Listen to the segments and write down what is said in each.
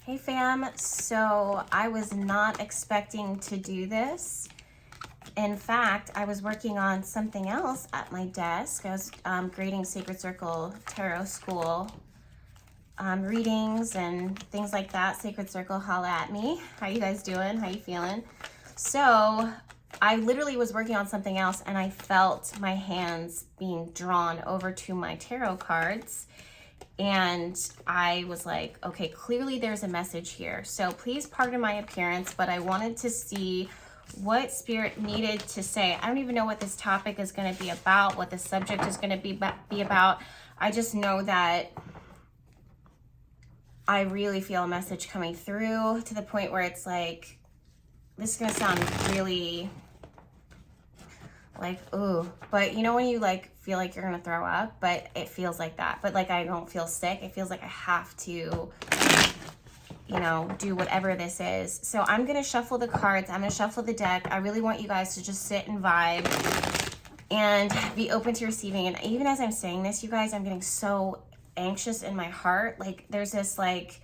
Hey fam, so I was not expecting to do this. In fact, I was working on something else at my desk. I was grading Sacred Circle Tarot School readings and things like that. Sacred Circle, holla at me. How you guys doing? How you feeling? So I literally was working on something else and I felt my hands being drawn over to my tarot cards. And I was like, okay, clearly there's a message here. So please pardon my appearance, but I wanted to see what Spirit needed to say. I don't even know what this topic is going to be about, what the subject is going to be about. I just know that I really feel a message coming through to the point where it's like, this is going to sound really like, ooh, but you know when you like feel like you're gonna throw up, but it feels like that, but like I don't feel sick. It feels like I have to, you know, do whatever this is. So I'm gonna shuffle the cards. I'm gonna shuffle the deck. I really want you guys to just sit and vibe and be open to receiving. And even as I'm saying this, you guys, I'm getting so anxious in my heart. Like there's this like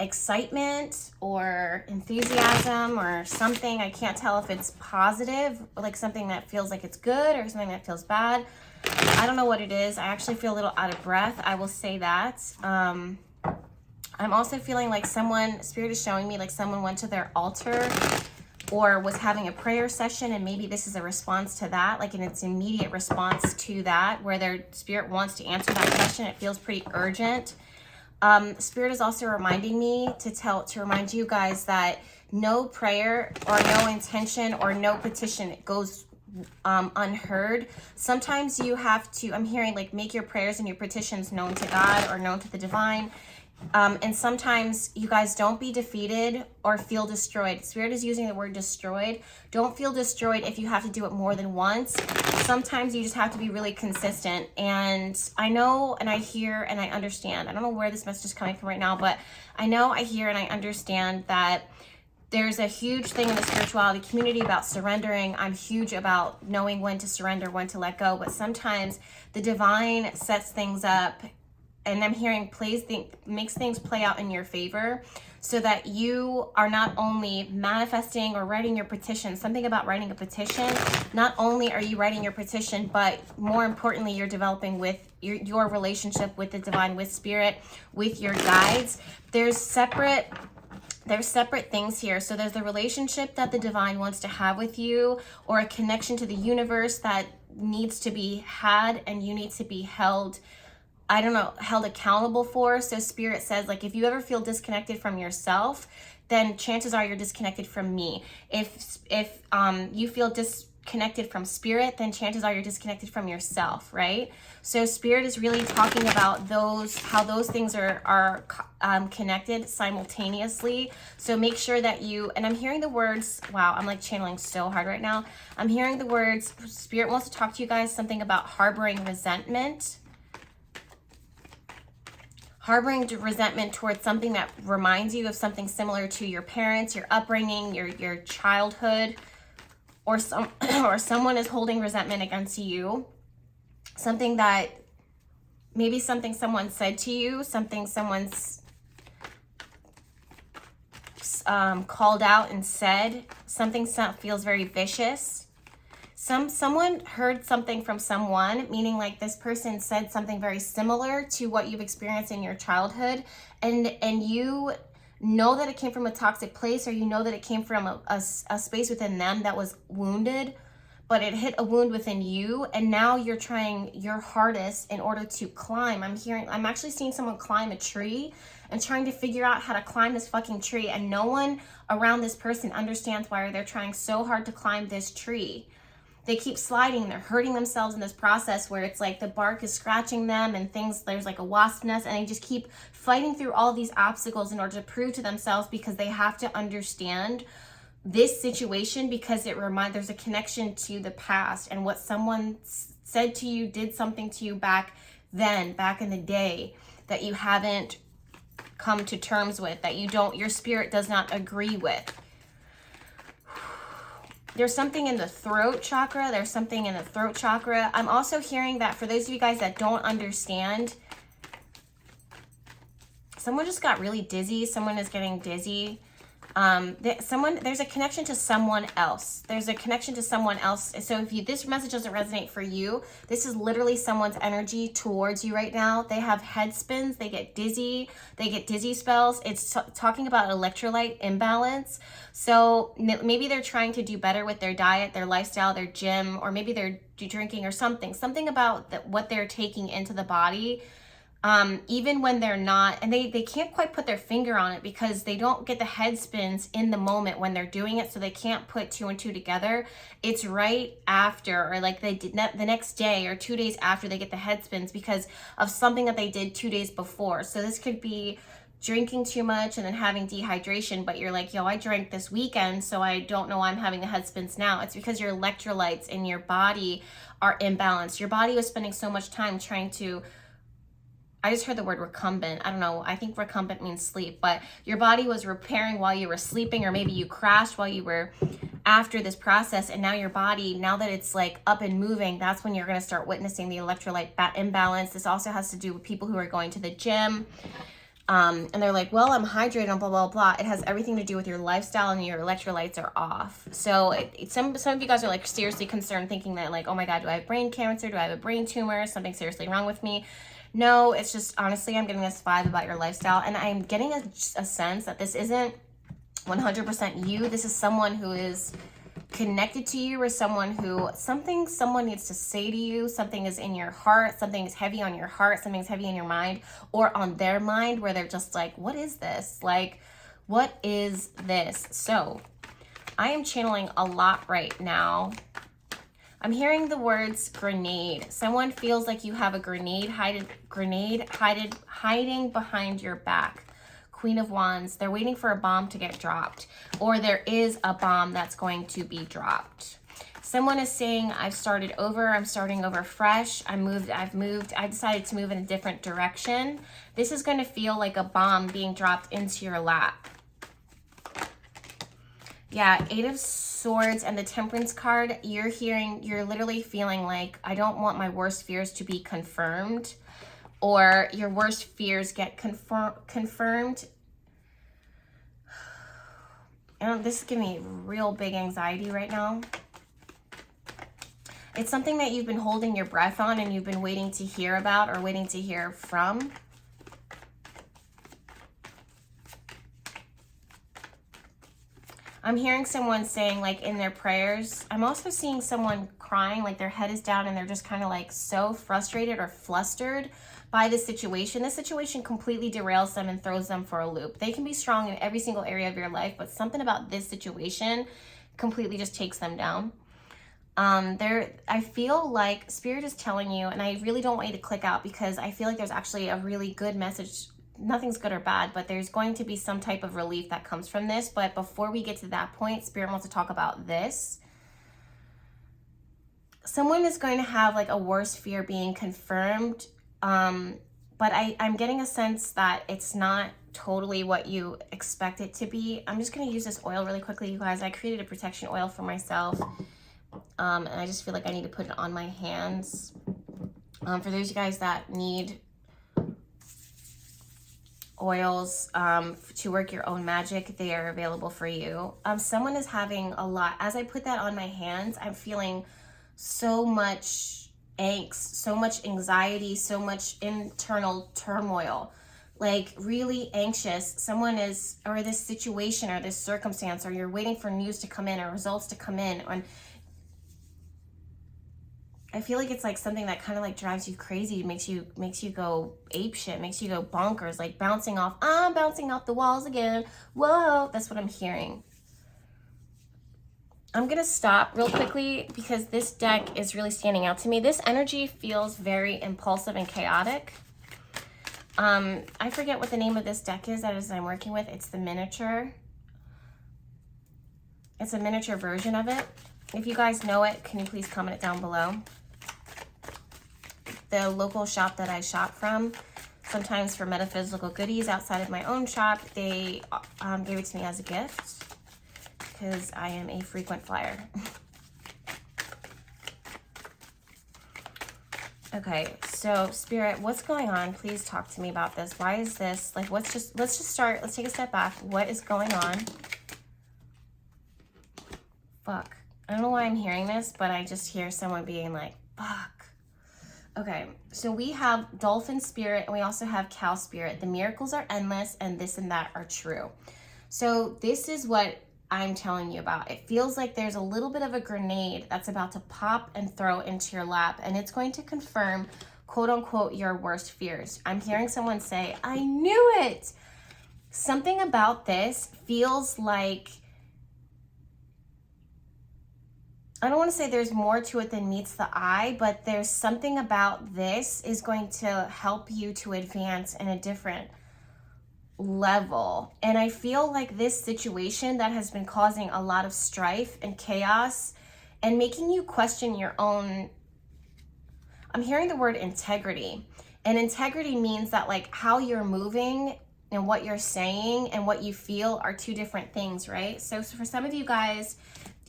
excitement or enthusiasm or something. I can't tell if it's positive, like something that feels like it's good or something that feels bad. I don't know what it is. I actually feel a little out of breath. I will say that. I'm also feeling like Spirit is showing me like someone went to their altar or was having a prayer session, and maybe this is a response to that, like it's an immediate response to that, where their Spirit wants to answer that question. It feels pretty urgent. Spirit is also reminding me to remind you guys that no prayer or no intention or no petition goes unheard. Sometimes you have to, I'm hearing like make your prayers and your petitions known to God or known to the divine. And sometimes you guys don't be defeated or feel destroyed. Spirit is using the word destroyed. Don't feel destroyed if you have to do it more than once. Sometimes you just have to be really consistent. And I know, and I hear, and I understand. I don't know where this message is coming from right now, but I know, I hear, and I understand that there's a huge thing in the spirituality community about surrendering. I'm huge about knowing when to surrender, when to let go. But sometimes the divine sets things up, and I'm hearing makes things play out in your favor so that you are not only manifesting or writing your petition. Something about writing a petition. Not only are you writing your petition, but more importantly, you're developing with your relationship with the divine, with Spirit, with your guides. There's separate things here. So there's the relationship that the divine wants to have with you, or a connection to the universe that needs to be had, and you need to be held accountable for. So Spirit says, like, if you ever feel disconnected from yourself, then chances are you're disconnected from me. If you feel disconnected from Spirit, then chances are you're disconnected from yourself, right? So Spirit is really talking about how those things are connected simultaneously. So make sure that and I'm hearing the words, wow, I'm like channeling so hard right now. I'm hearing the words, Spirit wants to talk to you guys something about harboring resentment. Harboring resentment towards something that reminds you of something similar to your parents, your upbringing, your childhood, or someone is holding resentment against you. Something someone said to you, something someone's called out and said, something feels very vicious. Someone heard something from someone, meaning like this person said something very similar to what you've experienced in your childhood, and you know that it came from a toxic place, or you know that it came from a space within them that was wounded, but it hit a wound within you, and now you're trying your hardest in order to climb. I'm actually seeing someone climb a tree and trying to figure out how to climb this fucking tree, and no one around this person understands why they're trying so hard to climb this tree. They keep sliding, they're hurting themselves in this process where it's like the bark is scratching them and things, there's like a wasp nest, and they just keep fighting through all these obstacles in order to prove to themselves, because they have to understand this situation, because there's a connection to the past and what someone said to you, did something to you back in the day that you haven't come to terms with, that your Spirit does not agree with. There's something in the throat chakra. I'm also hearing that for those of you guys that don't understand, someone just got really dizzy. Someone is getting dizzy. There's a connection to someone else. There's a connection to someone else. So if this message doesn't resonate for you, this is literally someone's energy towards you right now. They have head spins. They get dizzy spells. It's talking about electrolyte imbalance. So maybe they're trying to do better with their diet, their lifestyle, their gym, or maybe they're drinking or something about what they're taking into the body. Even when they're not, and they can't quite put their finger on it because they don't get the head spins in the moment when they're doing it, so they can't put 2 and 2 together. It's right after, or like they did the next day or 2 days after they get the head spins because of something that they did 2 days before. So this could be drinking too much and then having dehydration, but you're like, yo, I drank this weekend, so I don't know why I'm having the head spins now. It's because your electrolytes in your body are imbalanced. Your body was spending so much time trying to, I just heard the word recumbent. I don't know. I think recumbent means sleep, but your body was repairing while you were sleeping, or maybe you crashed while you were after this process. And now your body, now that it's like up and moving, that's when you're going to start witnessing the electrolyte imbalance. This also has to do with people who are going to the gym. And they're like, well, I'm hydrated and blah, blah, blah. It has everything to do with your lifestyle and your electrolytes are off. So some of you guys are like seriously concerned, thinking that like, oh my God, do I have brain cancer? Do I have a brain tumor? Something seriously wrong with me? No, it's just, honestly, I'm getting this vibe about your lifestyle, and I'm getting a sense that this isn't 100% you. This is someone who is connected to you, or someone needs to say to you. Something is in your heart, something is heavy on your heart, something's heavy in your mind, or on their mind, where they're just like, what is this? Like, what is this? So I am channeling a lot right now. I'm hearing the words grenade. Someone feels like you have a grenade hiding behind your back. Queen of Wands. They're waiting for a bomb to get dropped, or there is a bomb that's going to be dropped. Someone is saying, I've started over. I'm starting over fresh. I've moved. I decided to move in a different direction. This is going to feel like a bomb being dropped into your lap. Yeah, 8 of Swords and the Temperance card, you're literally feeling like, I don't want my worst fears to be confirmed, or your worst fears get confirmed. And this is giving me real big anxiety right now. It's something that you've been holding your breath on and you've been waiting to hear about or waiting to hear from. I'm hearing someone saying, like, in their prayers. I'm also seeing someone crying, like their head is down and they're just kind of like so frustrated or flustered by this situation. This situation completely derails them and throws them for a loop. They can be strong in every single area of your life, but something about this situation completely just takes them down. I feel like Spirit is telling you, and I really don't want you to click out, because I feel like there's actually a really good message. Nothing's good or bad, but there's going to be some type of relief that comes from this. But before we get to that point, Spirit wants to talk about this. Someone is going to have like a worst fear being confirmed, but I'm getting a sense that it's not totally what you expect it to be. I'm just going to use this oil really quickly, you guys. I created a protection oil for myself, and I just feel like I need to put it on my hands. For those of you guys that need oils to work your own magic, they are available for you. Someone is having a lot. As I put that on my hands, I'm feeling so much angst, so much anxiety, so much internal turmoil, like really anxious. Someone is, or this situation or this circumstance, or you're waiting for news to come in or results to come in, and I feel like it's like something that kind of like drives you crazy, makes you go ape shit, makes you go bonkers, like I'm bouncing off the walls again. Whoa, that's what I'm hearing. I'm going to stop real quickly because this deck is really standing out to me. This energy feels very impulsive and chaotic. I forget what the name of this deck is that I'm working with. It's the miniature. It's a miniature version of it. If you guys know it, can you please comment it down below? The local shop that I shop from, sometimes for metaphysical goodies outside of my own shop, they gave it to me as a gift because I am a frequent flyer. Okay, so Spirit, what's going on? Please talk to me about this. Why is this, like, let's just start, let's take a step back. What is going on? Fuck. I don't know why I'm hearing this, but I just hear someone being like, fuck. Okay, so we have dolphin spirit and we also have cow spirit. The miracles are endless and this and that are true. So this is what I'm telling you about. It feels like there's a little bit of a grenade that's about to pop and throw into your lap, and it's going to confirm, quote unquote, your worst fears. I'm hearing someone say, I knew it. Something about this feels like, I don't want to say there's more to it than meets the eye, but there's something about this is going to help you to advance in a different level. And I feel like this situation that has been causing a lot of strife and chaos and making you question your own, I'm hearing the word integrity. And integrity means that like how you're moving and what you're saying and what you feel are two different things, right? So for some of you guys,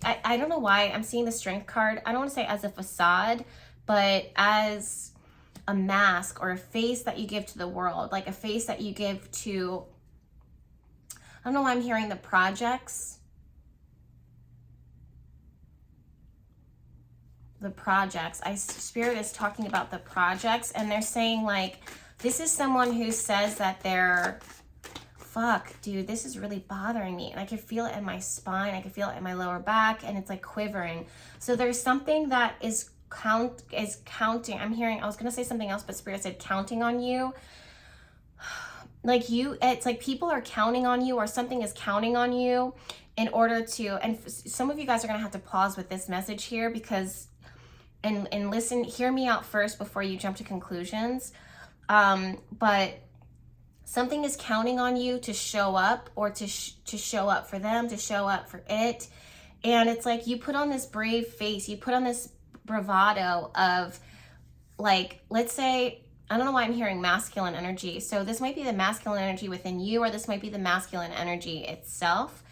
I don't know why I'm seeing the Strength card. I don't want to say as a facade, but as a mask or a face that you give to the world, like a face that you give to, I don't know why I'm hearing the projects. The projects. Spirit is talking about the projects, and they're saying like, this is someone who says that they're, fuck, dude, this is really bothering me. And I can feel it in my spine. I can feel it in my lower back, and it's like quivering. So there's something that is counting. I'm hearing, I was going to say something else, but Spirit said counting on you. Like you, it's like people are counting on you, or something is counting on you in order to, and some of you guys are going to have to pause with this message here because, and listen, hear me out first before you jump to conclusions. But something is counting on you to show up, or to show up for them, to show up for it. And it's like you put on this brave face, you put on this bravado of like, let's say, I don't know why I'm hearing masculine energy. So this might be the masculine energy within you, or this might be the masculine energy itself.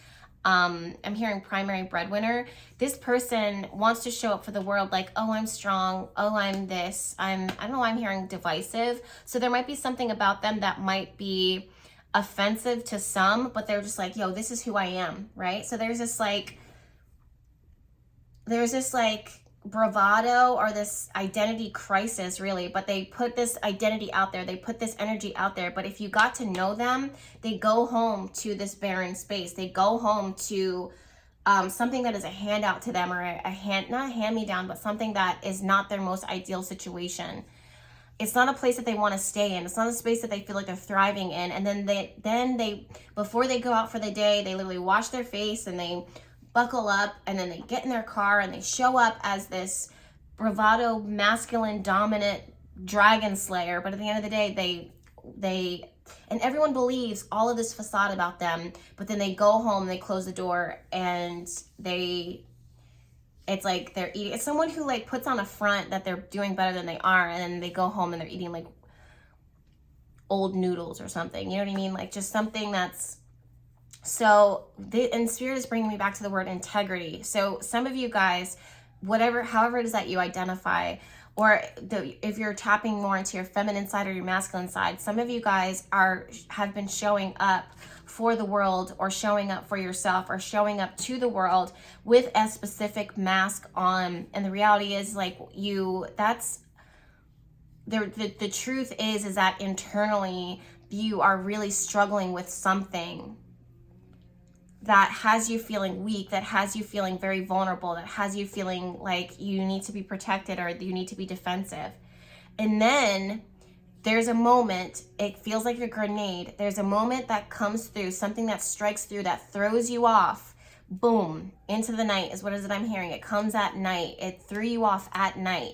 I'm hearing primary breadwinner. This person wants to show up for the world like, oh, I'm strong. Oh, I'm this. I don't know why I'm hearing divisive. So there might be something about them that might be offensive to some, but they're just like, yo, this is who I am, right? So there's this like bravado or this identity crisis really, but they put this identity out there, they put this energy out there. But if you got to know them, they go home to this barren space, they go home to something that is a handout to them, or not a hand-me-down, but something that is not their most ideal situation. It's not a place that they want to stay in. It's not a space that they feel like they're thriving in. And then they before they go out for the day, they literally wash their face and they buckle up, and then they get in their car and they show up as this bravado, masculine, dominant dragon slayer. But at the end of the day, they and everyone believes all of this facade about them, but then they go home, they close the door, and it's like they're eating. It's someone who like puts on a front that they're doing better than they are, and then they go home and they're eating like old noodles or something. You know what I mean? Like just something that's, so, and Spirit is bringing me back to the word integrity. So some of you guys, however it is that you identify, or if you're tapping more into your feminine side or your masculine side, some of you guys have been showing up for the world, or showing up for yourself, or showing up to the world with a specific mask on. And the reality is like the truth is that internally you are really struggling with something that has you feeling weak, that has you feeling very vulnerable, that has you feeling like you need to be protected or you need to be defensive. And then there's a moment, it feels like a grenade. There's a moment that comes through, something that strikes through, that throws you off, boom, into the night is what is it I'm hearing. It comes at night. It threw you off at night.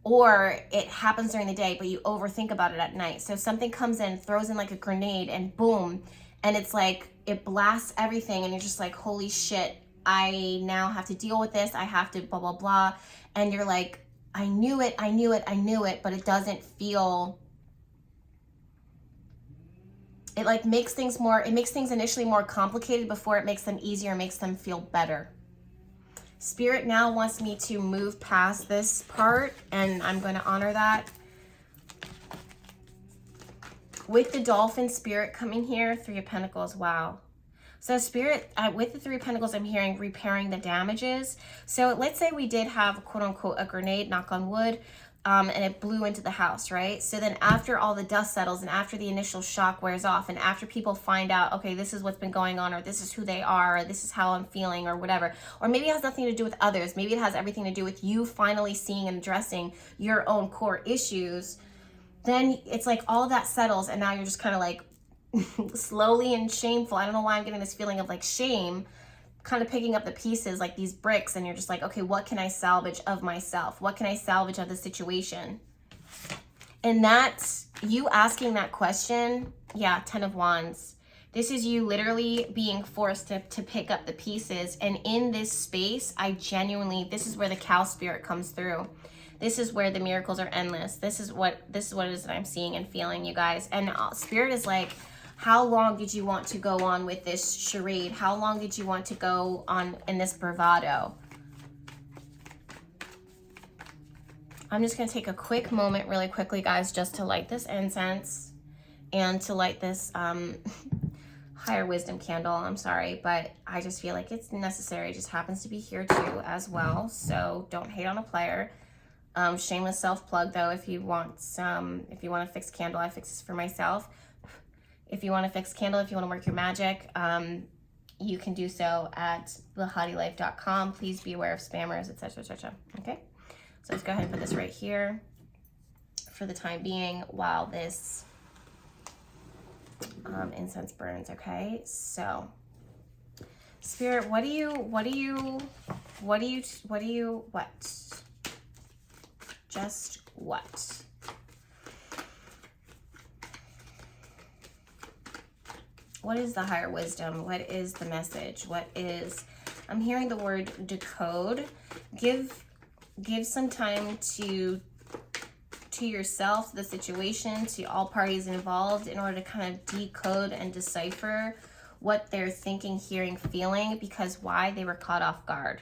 Or it happens during the day, but you overthink about it at night. So something comes in, throws in like a grenade, and boom, and it's like it blasts everything, and you're just like, holy shit, I now have to deal with this, I have to blah blah blah. And you're like, I knew it, but it doesn't feel, it like makes things initially more complicated before it makes them easier, makes them feel better. Spirit now wants me to move past this part, and I'm going to honor that. With the dolphin spirit coming here, Three of Pentacles, wow. So Spirit, with the Three of Pentacles, I'm hearing repairing the damages. So let's say we did have, quote unquote, a grenade, knock on wood, and it blew into the house, right? So then after all the dust settles and after the initial shock wears off and after people find out, okay, this is what's been going on, or this is who they are, or this is how I'm feeling, or whatever, or maybe it has nothing to do with others. Maybe it has everything to do with you finally seeing and addressing your own core issues. Then it's like all of that settles and now you're just kind of like slowly and shameful. I don't know why I'm getting this feeling of like shame, kind of picking up the pieces like these bricks, and you're just like, okay, what can I salvage of myself? What can I salvage of the situation? And that's you asking that question. Yeah, 10 of Wands. This is you literally being forced to pick up the pieces. And in this space, I genuinely, this is where the cow spirit comes through. This is where the miracles are endless. This is what it is that I'm seeing and feeling, you guys. And Spirit is like, how long did you want to go on with this charade? How long did you want to go on in this bravado? I'm just going to take a quick moment really quickly, guys, just to light this incense and to light this higher wisdom candle. I'm sorry, but I just feel like it's necessary. It just happens to be here too as well. So don't hate on a player. Shameless self-plug though, if you want a fixed candle, I fix this for myself. If you want a fixed candle, if you want to work your magic, you can do so at thehottielife.com. Please be aware of spammers, etc., etc. Okay, so let's go ahead and put this right here for the time being while this incense burns. Okay, so Spirit, what just what? What is the higher wisdom? What is the message? What is, I'm hearing the word decode. Give some time to yourself, the situation, to all parties involved in order to kind of decode and decipher what they're thinking, hearing, feeling, because why? They were caught off guard,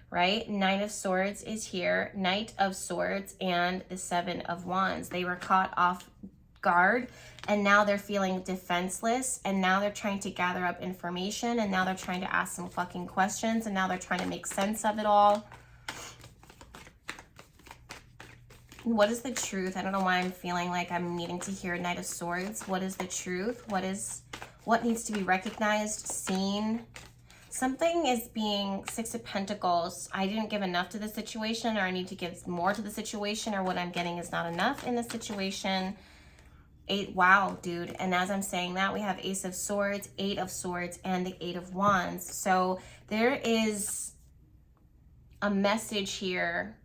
right? Knight of Swords is here, Knight of Swords and the Seven of Wands. They were caught off guard and now they're feeling defenseless, and now they're trying to gather up information, and now they're trying to ask some fucking questions, and now they're trying to make sense of it all. What is the truth? I don't know why I'm feeling like I'm needing to hear Knight of Swords. What is the truth? What needs to be recognized, seen? Something is being, Six of Pentacles. I didn't give enough to the situation, or I need to give more to the situation, or what I'm getting is not enough in the situation. Wow, dude. And as I'm saying that, we have Ace of Swords, Eight of Swords, and the Eight of Wands. So there is a message here.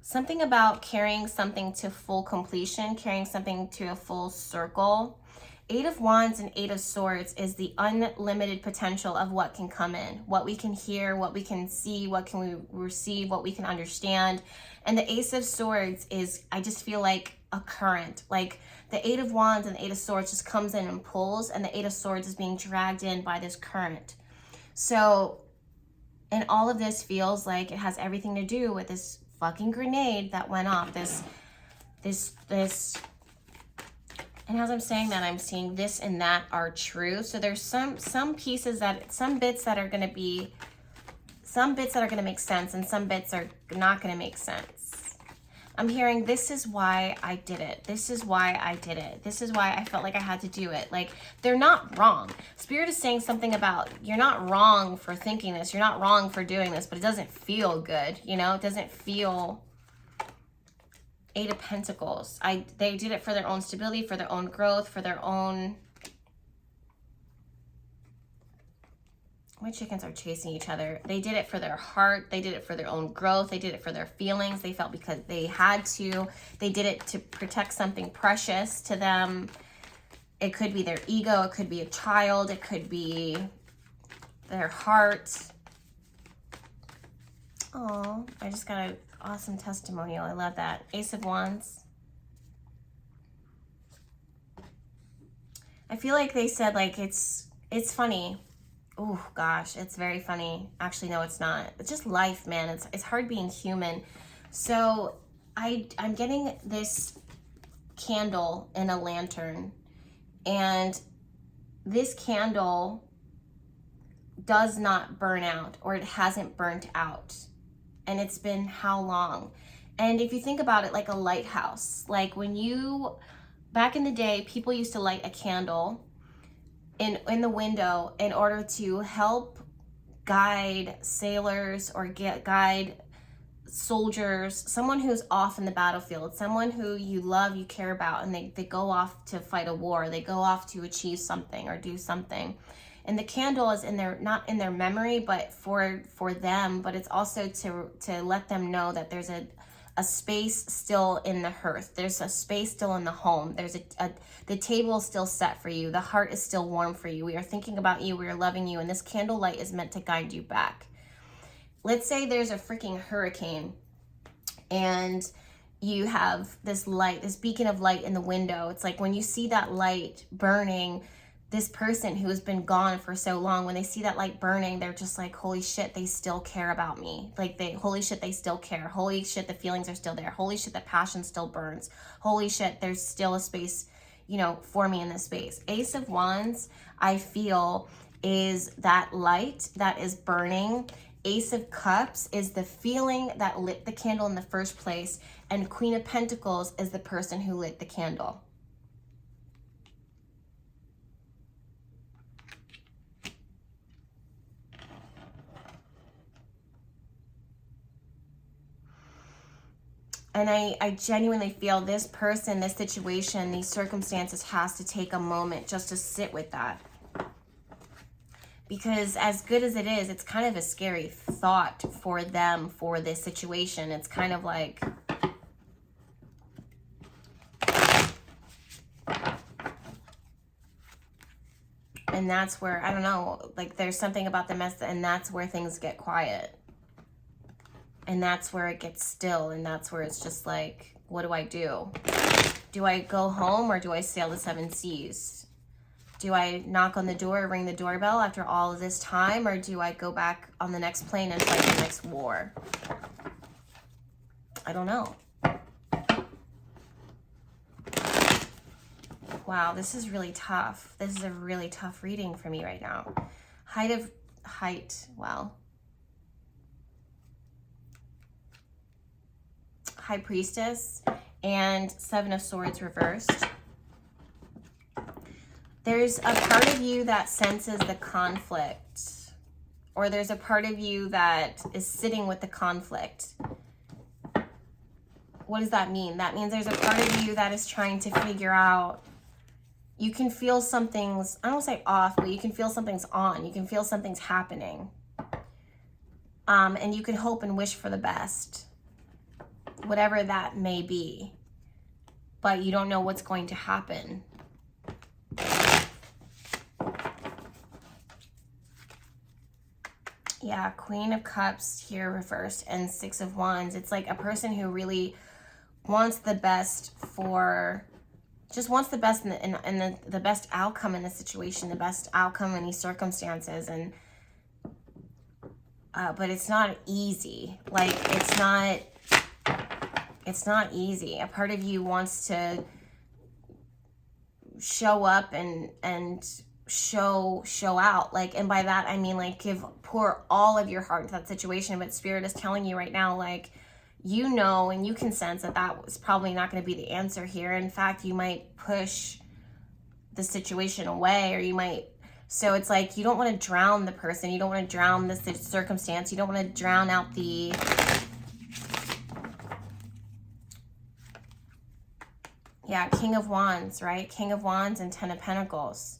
Something about carrying something to full completion, carrying something to a full circle. Eight of Wands and Eight of Swords is the unlimited potential of what can come in, what we can hear, what we can see, what can we receive, what we can understand. And the Ace of Swords is, I just feel like a current. Like the Eight of Wands and the Eight of Swords just comes in and pulls, and the Eight of Swords is being dragged in by this current. So, and all of this feels like it has everything to do with this fucking grenade that went off. This. And as I'm saying that, I'm seeing this and that are true. So there's some pieces that, some bits that are going to be, some bits that are going to make sense, and some bits are not going to make sense. I'm hearing, this is why I did it. This is why I did it. This is why I felt like I had to do it. Like, they're not wrong. Spirit is saying something about, you're not wrong for thinking this. You're not wrong for doing this, but it doesn't feel good. You know, it doesn't feel. Eight of Pentacles. They did it for their own stability, for their own growth, for their own. My chickens are chasing each other. They did it for their heart. They did it for their own growth. They did it for their feelings. They felt because they had to. They did it to protect something precious to them. It could be their ego. It could be a child. It could be their heart. Oh, I just got an awesome testimonial. I love that. Ace of Wands. I feel like they said, like, it's funny. Oh gosh, it's very funny. Actually, no, it's not. It's just life, man. It's hard being human. So I'm getting this candle in a lantern, and this candle does not burn out, or it hasn't burnt out. And it's been how long? And if you think about it like a lighthouse, like back in the day, people used to light a candle in the window in order to help guide sailors or guide soldiers, someone who's off in the battlefield, someone who you love, you care about, and they go off to fight a war, they go off to achieve something or do something. And the candle is in their, not in their memory, but for them, but it's also to let them know that there's a space still in the hearth. There's a space still in the home. There's the table is still set for you. The heart is still warm for you. We are thinking about you. We are loving you. And this candlelight is meant to guide you back. Let's say there's a freaking hurricane and you have this light, this beacon of light in the window. It's like when you see that light burning, this person who has been gone for so long, when they see that light burning, they're just like, holy shit, they still care about me. Like holy shit, they still care. Holy shit, the feelings are still there. Holy shit, the passion still burns. Holy shit, there's still a space, for me in this space. Ace of Wands, I feel, is that light that is burning. Ace of Cups is the feeling that lit the candle in the first place. And Queen of Pentacles is the person who lit the candle. And I genuinely feel this person, this situation, these circumstances has to take a moment just to sit with that. Because as good as it is, it's kind of a scary thought for them, for this situation. It's kind of like, and that's where, I don't know, like there's something about the mess, and that's where things get quiet. And that's where it gets still, and that's where it's just like, what do I do? Do I go home or do I sail the seven seas? Do I knock on the door, ring the doorbell after all of this time, or do I go back on the next plane and fight the next war? I don't know. Wow, this is really tough. This is a really tough reading for me right now. High Priestess and Seven of Swords reversed. There's a part of you that senses the conflict, or there's a part of you that is sitting with the conflict. What does that mean? That means there's a part of you that is trying to figure out, you can feel something's, I don't want to say off, but you can feel something's on. You can feel something's happening. And you can hope and wish for the best, whatever that may be, but you don't know what's going to happen. Yeah, Queen of Cups here reversed and Six of Wands. It's like a person who really wants the best just wants the best and the best outcome in the situation, the best outcome in these circumstances. And but it's not easy. Like it's not easy. A part of you wants to show up and show out, like, and by that I mean like pour all of your heart into that situation. But Spirit is telling you right now, like, and you can sense that was probably not going to be the answer here. In fact, you might push the situation away, or you might, so it's like you don't want to drown the person, you don't want to drown the circumstance, you don't want to drown out the King of Wands, right? King of Wands and Ten of Pentacles.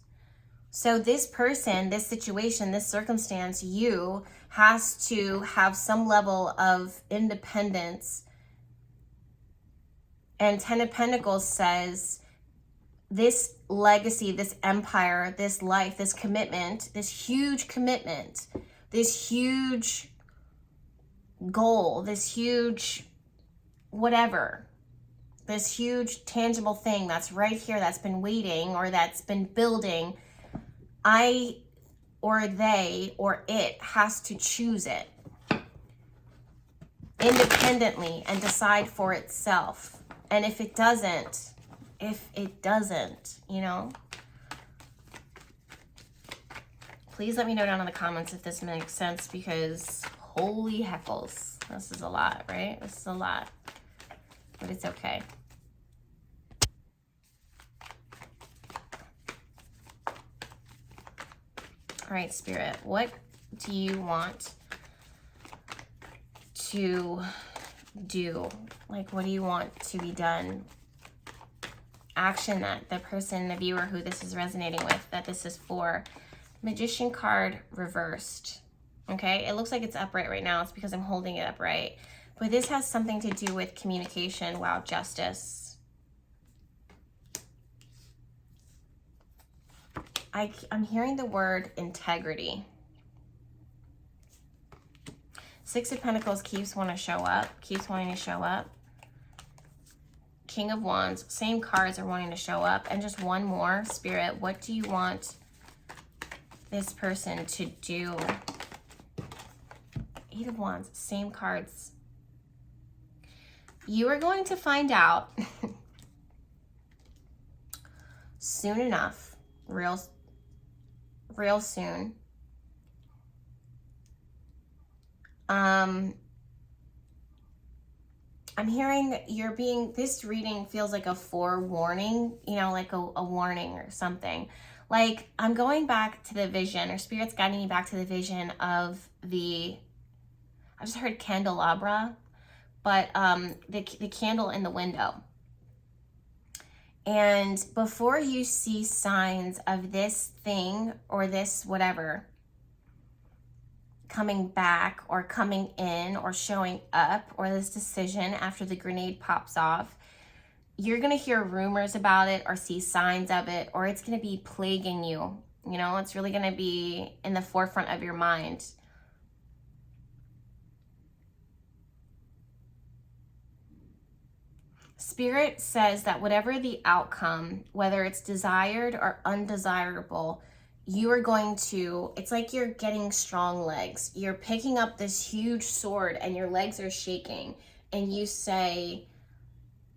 So this person, this situation, this circumstance, you has to have some level of independence. And Ten of Pentacles says this legacy, this empire, this life, this commitment, this huge goal, this huge whatever, this huge tangible thing that's right here, that's been waiting or that's been building. I or they or it has to choose it independently and decide for itself. And if it doesn't, you know, please let me know down in the comments if this makes sense, because holy heckles, this is a lot, right? This is a lot, but it's okay. All right, Spirit, what do you want to do? Like, what do you want to be done? Action that the person, the viewer who this is resonating with, that this is for. Magician card reversed. Okay, it looks like it's upright right now. It's because I'm holding it upright. But this has something to do with communication. Wow, justice. I'm hearing the word integrity. Six of Pentacles keeps wanting to show up. Keeps wanting to show up. King of Wands. Same cards are wanting to show up. And just one more. Spirit, what do you want this person to do? Eight of Wands, same cards. You are going to find out soon enough, real soon. I'm hearing this reading feels like a forewarning, you know, like a warning or something. Like, I'm going back to the vision, or Spirit's guiding me back to the vision of I just heard candelabra, but the candle in the window. And before you see signs of this thing or this whatever coming back or coming in or showing up, or this decision after the grenade pops off, you're going to hear rumors about it or see signs of it, or it's going to be plaguing you. You know, it's really going to be in the forefront of your mind. Spirit says that whatever the outcome, whether it's desired or undesirable, you are going to, it's like you're getting strong legs. You're picking up this huge sword and your legs are shaking, and you say,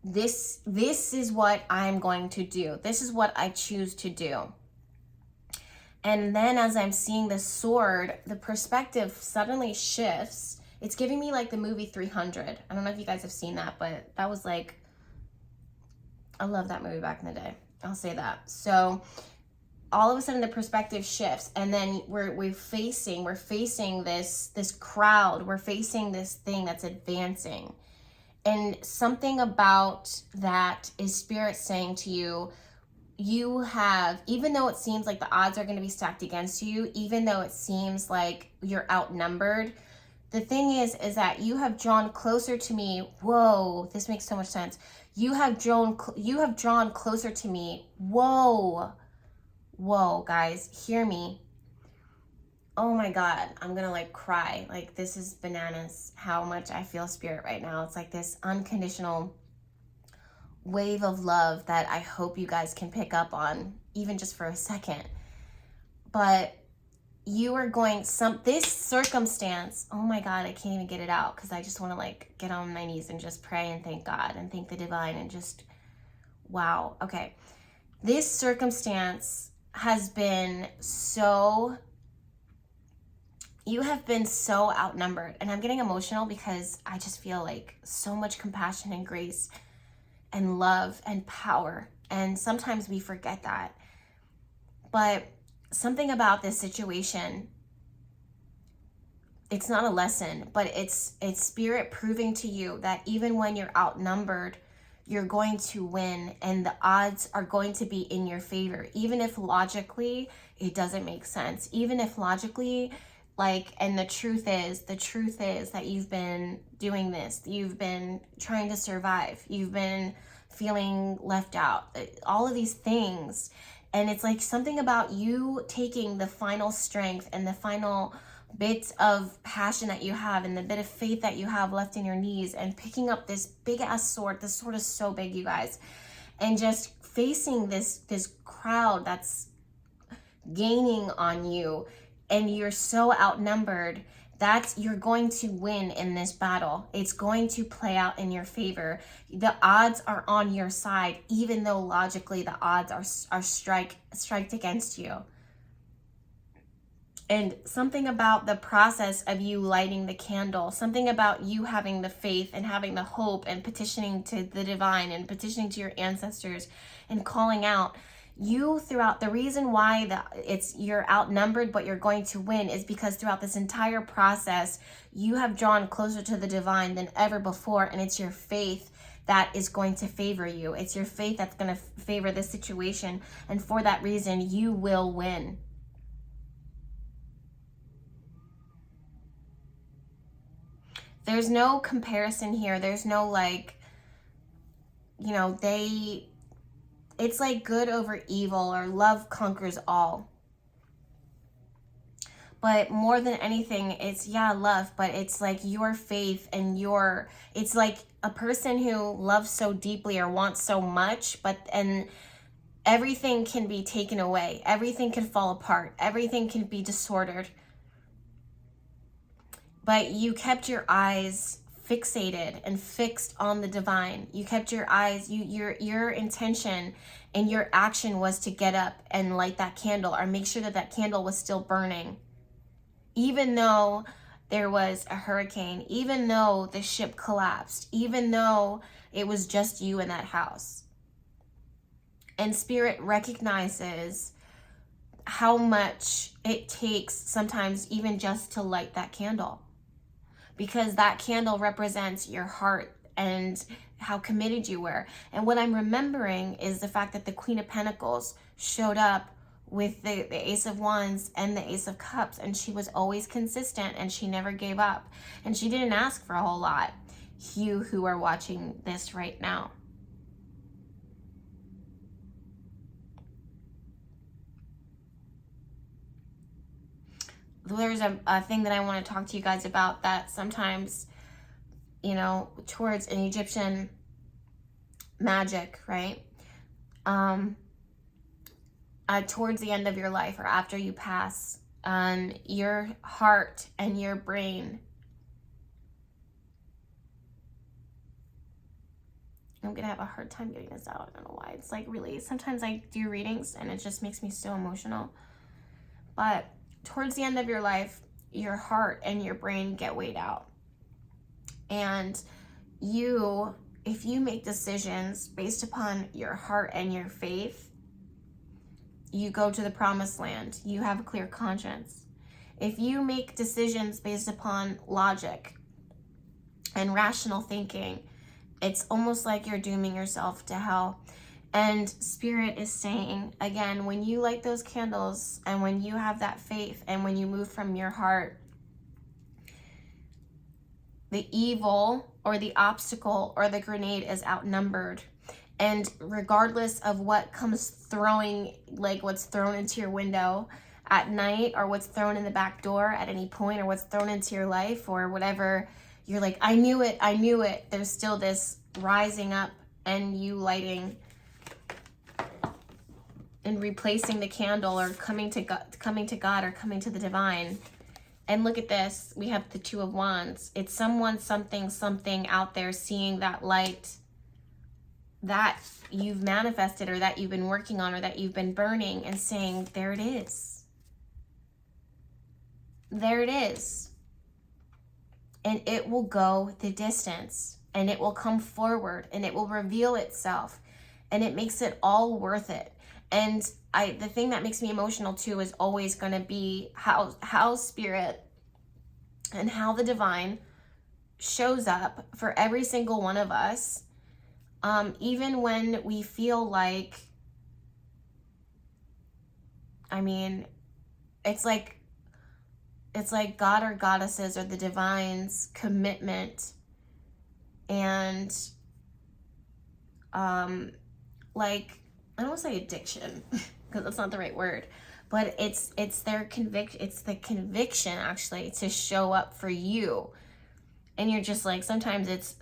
this is what I'm going to do. This is what I choose to do. And then as I'm seeing the sword, the perspective suddenly shifts. It's giving me like the movie 300. I don't know if you guys have seen that, but that was like, I love that movie back in the day. I'll say that. So all of a sudden the perspective shifts, and then we're facing this crowd. We're facing this thing that's advancing. And something about that is Spirit saying to you, you have, even though it seems like the odds are going to be stacked against you, even though it seems like you're outnumbered, the thing is that you have drawn closer to me. Whoa, this makes so much sense. You have drawn closer to me. Whoa, guys, hear me. Oh my God, I'm gonna like cry. Like, this is bananas how much I feel Spirit right now. It's like this unconditional wave of love that I hope you guys can pick up on, even just for a second. But you are going, this circumstance, oh my God, I can't even get it out, because I just want to like get on my knees and just pray and thank God and thank the divine and just, wow. Okay. This circumstance has been so, you have been so outnumbered, and I'm getting emotional because I just feel like so much compassion and grace and love and power. And sometimes we forget that. But something about this situation, it's not a lesson, but it's Spirit proving to you that even when you're outnumbered, you're going to win, and the odds are going to be in your favor, even if logically it doesn't make sense. Even if logically, like, and the truth is that you've been doing this, you've been trying to survive, you've been feeling left out, all of these things. And it's like something about you taking the final strength and the final bits of passion that you have and the bit of faith that you have left in your knees and picking up this big ass sword. This sword is so big, you guys, and just facing this crowd that's gaining on you. and you're so outnumbered, you're going to win in this battle. It's going to play out in your favor. The odds are on your side, even though logically the odds are striked against you. And something about the process of you lighting the candle, something about you having the faith and having the hope and petitioning to the divine and petitioning to your ancestors and calling out, you throughout the reason why you're outnumbered but you're going to win is because throughout this entire process you have drawn closer to the divine than ever before, and it's your faith that is going to favor you. It's your faith that's going to favor this situation, and for that reason you will win. There's no comparison here. There's no it's like good over evil, or love conquers all. But more than anything, it's love, but it's like your faith and it's like a person who loves so deeply or wants so much, and everything can be taken away. Everything can fall apart. Everything can be disordered. But you kept your eyes fixated and fixed on the divine. You kept your eyes, your intention and your action was to get up and light that candle, or make sure that candle was still burning. Even though there was a hurricane, even though the ship collapsed, even though it was just you in that house. And Spirit recognizes how much it takes sometimes even just to light that candle. Because that candle represents your heart and how committed you were. And what I'm remembering is the fact that the Queen of Pentacles showed up with the Ace of Wands and the Ace of Cups, and she was always consistent and she never gave up. And she didn't ask for a whole lot, you who are watching this right now. There's a thing that I want to talk to you guys about, that sometimes, towards an Egyptian magic, right? Towards the end of your life, or after you pass, your heart and your brain, I'm gonna have a hard time getting this out. I don't know why. It's like really, sometimes I do readings and it just makes me so emotional. But towards the end of your life, your heart and your brain get weighed out. And if you make decisions based upon your heart and your faith, you go to the promised land. You have a clear conscience. If you make decisions based upon logic and rational thinking, it's almost like you're dooming yourself to hell. And Spirit is saying, again, when you light those candles and when you have that faith and when you move from your heart, the evil or the obstacle or the grenade is outnumbered. And regardless of what comes what's thrown into your window at night, or what's thrown in the back door at any point, or what's thrown into your life, or whatever, you're like, I knew it. There's still this rising up, and you lighting and replacing the candle, or coming to God, or coming to the divine. And look at this. We have the Two of Wands. It's someone, something out there seeing that light that you've manifested, or that you've been working on, or that you've been burning, and saying, there it is. There it is. And it will go the distance, and it will come forward, and it will reveal itself, and it makes it all worth it. And the thing that makes me emotional too is always going to be how Spirit and how the divine shows up for every single one of us, even when we feel like, it's like God or goddesses or the divine's commitment and I don't want to say addiction because that's not the right word, but it's their conviction. It's the conviction actually to show up for you. And you're just like, sometimes it's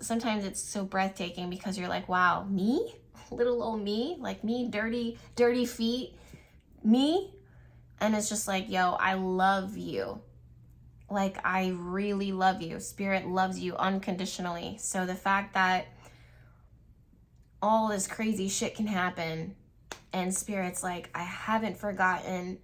so breathtaking, because you're like, wow, me, little old me, like me, dirty feet, me, And it's just like, yo, I love you. Like, I really love you. Spirit loves you unconditionally. So the fact that all this crazy shit can happen and Spirit's like, I haven't forgotten,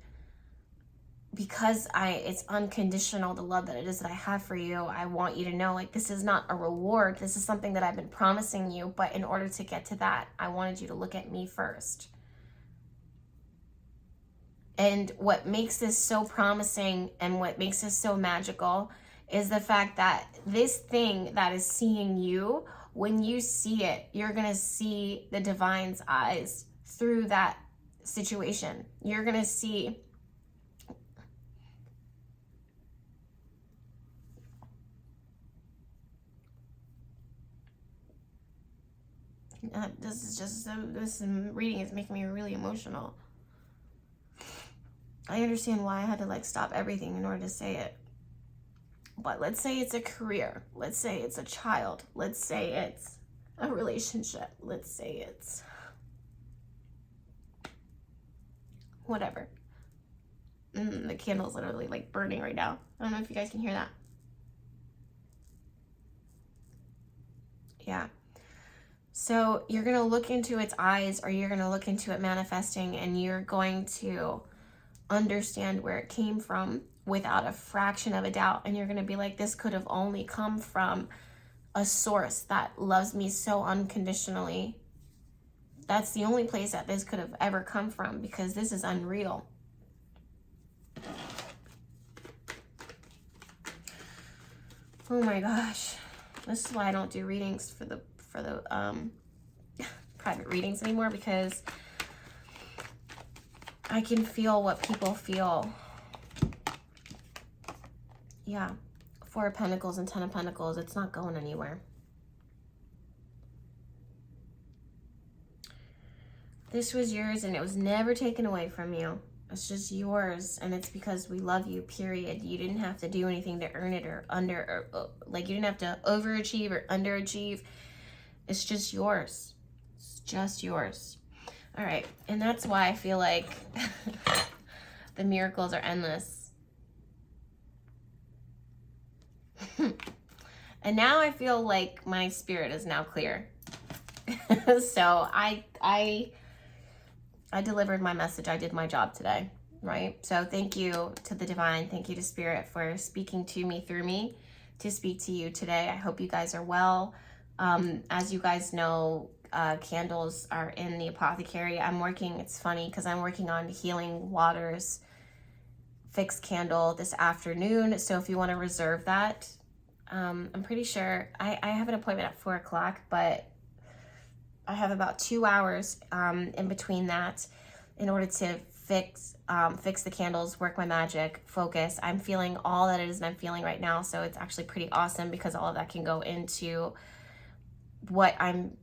because it's unconditional, the love that it is that I have for you. I want you to know, like, this is not a reward. This is something that I've been promising you. But in order to get to that, I wanted you to look at me first. And what makes this so promising and what makes this so magical is the fact that this thing that is seeing you, when you see it, you're going to see the divine's eyes through that situation. You're going to see this reading is making me really emotional. I understand why I had to like stop everything in order to say it. But let's say it's a career. Let's say it's a child. Let's say it's a relationship. Let's say it's whatever. The candle's literally like burning right now. I don't know if you guys can hear that. Yeah. So you're going to look into its eyes, or you're going to look into it manifesting, and you're going to understand where it came from without a fraction of a doubt. And you're going to be like, this could have only come from a source that loves me so unconditionally. That's the only place that this could have ever come from, because this is unreal. Oh my gosh. This is why I don't do readings for the private readings anymore, because I can feel what people feel. Yeah. Four of Pentacles and Ten of Pentacles. It's not going anywhere. This was yours and it was never taken away from you. It's just yours, and it's because we love you, period. You didn't have to do anything to earn it, or like you didn't have to overachieve or underachieve. It's just yours. It's just yours. All right. And that's why I feel like the miracles are endless. And now I feel like my spirit is now clear. So I delivered my message. I did my job today, right? So thank you to the divine. Thank you to Spirit for speaking to me through me to speak to you today. I hope you guys are well. As you guys know, candles are in the apothecary. It's funny because I'm working on Healing Waters fixed candle this afternoon. So if you want to reserve that, I'm pretty sure I have an appointment at 4 o'clock, but I have about 2 hours in between that in order to fix the candles, work my magic, focus. I'm feeling all that it is and I'm feeling right now. So it's actually pretty awesome, because all of that can go into what I'm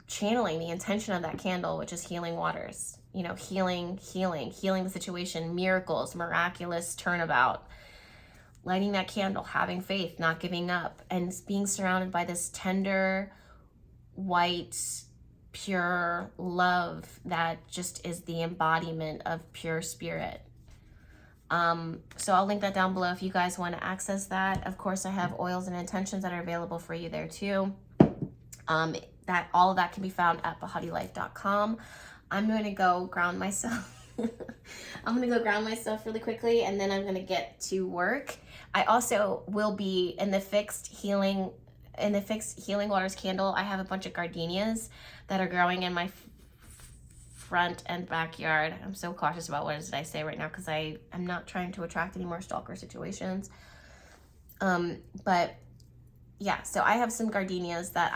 channeling, the intention of that candle, which is healing waters. You know, healing the situation, miracles, miraculous turnabout. Lighting that candle, having faith, not giving up, and being surrounded by this tender, white, pure love that just is the embodiment of pure spirit. So I'll link that down below if you guys want to access that. Of course, I have oils and intentions that are available for you there too. That all of that can be found at BehatiLife.com. I'm going to go ground myself. I'm going to go ground myself really quickly, and then I'm going to get to work. I also will be in the fixed healing waters candle. I have a bunch of gardenias that are growing in my front and backyard. I'm so cautious about what did I say right now, because I'm not trying to attract any more stalker situations. But yeah, so I have some gardenias that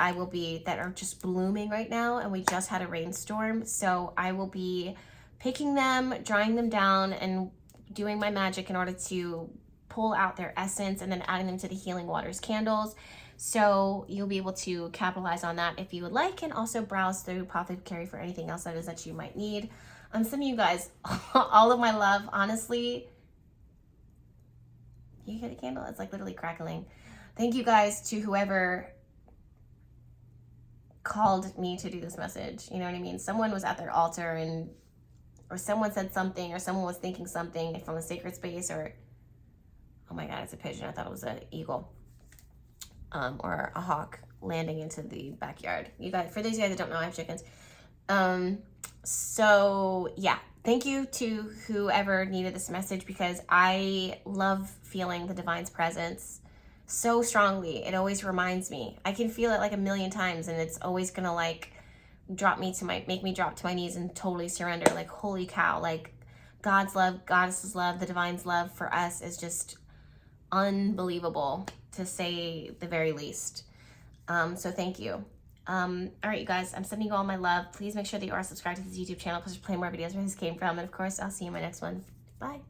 that are just blooming right now, and we just had a rainstorm. So I will be picking them, drying them down, and doing my magic in order to pull out their essence, and then adding them to the Healing Waters candles. So you'll be able to capitalize on that if you would like, and also browse through Apothecary for anything else that you might need. I'm sending you guys all of my love. Honestly, you hear the candle? It's like literally crackling. Thank you guys to whoever called me to do this message. You know what I mean? Someone was at their altar and or someone said something, or someone was thinking something from a sacred space, or, oh my God, it's a pigeon. I thought it was an eagle, or a hawk landing into the backyard. You guys, for those of you guys that don't know, I have chickens. So yeah, thank you to whoever needed this message, because I love feeling the divine's presence so strongly. It always reminds me. I can feel it like a million times, and it's always gonna like make me drop to my knees and totally surrender. Like, holy cow, like God's love, Goddess's love, the divine's love for us is just unbelievable, to say the very least. So thank you. All right, you guys, I'm sending you all my love. Please make sure that you are subscribed to this YouTube channel, because we're playing more videos where this came from. And of course, I'll see you in my next one. Bye.